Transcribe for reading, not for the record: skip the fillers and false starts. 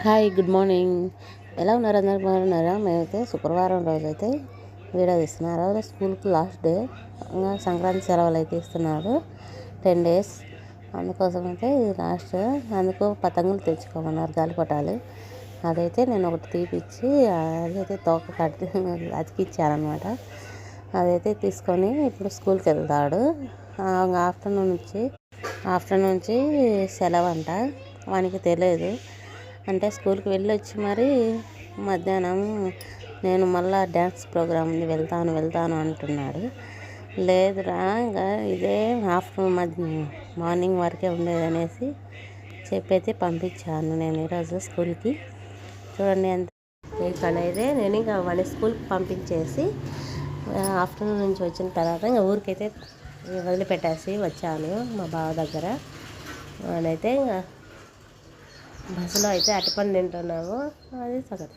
Hi good morning. ఎలా ఉన్నారు? అందరు బాగున్నారా? మేమైతే శుక్రవారం రోజైతే వీడియో తీస్తున్నాం. ఆ రోజు స్కూల్కి లాస్ట్ డే, సంక్రాంతి సెలవులు అయితే ఇస్తున్నారు 10 days. అందుకోసం అయితే ఇది లాస్ట్. అందుకు పతంగులు తెచ్చుకోమన్నారు, గాలిపటాలు. అదైతే నేను ఒకటి తీపిచ్చి అదైతే తోక కట్టి అతికిచ్చానమాట. అదైతే తీసుకొని ఇప్పుడు స్కూల్కి వెళ్తాడు. ఆఫ్టర్నూన్ నుంచి సెలవు అంట, వానికి తెలియదు. అంటే స్కూల్కి వెళ్ళొచ్చి మరి మధ్యాహ్నం నేను మళ్ళీ డ్యాన్స్ ప్రోగ్రామ్ ఉంది, వెళ్తాను అంటున్నాడు. లేదురా, ఇంకా ఇదే మార్నింగ్ వరకే ఉండేదనేసి చెప్పైతే పంపించాను నేను ఈరోజు స్కూల్కి. చూడండి ఎంత ఇక్కడైతే నేను ఇంకా వాడిని స్కూల్కి పంపించేసి ఆఫ్టర్నూన్ నుంచి వచ్చిన తర్వాత ఇంకా ఊరికైతే వదిలిపెట్టేసి వచ్చాను మా బావ దగ్గర. వాడైతే ఇంకా బస్సులో అయితే అరటిపండు తింటున్నాము. అది సంగతి.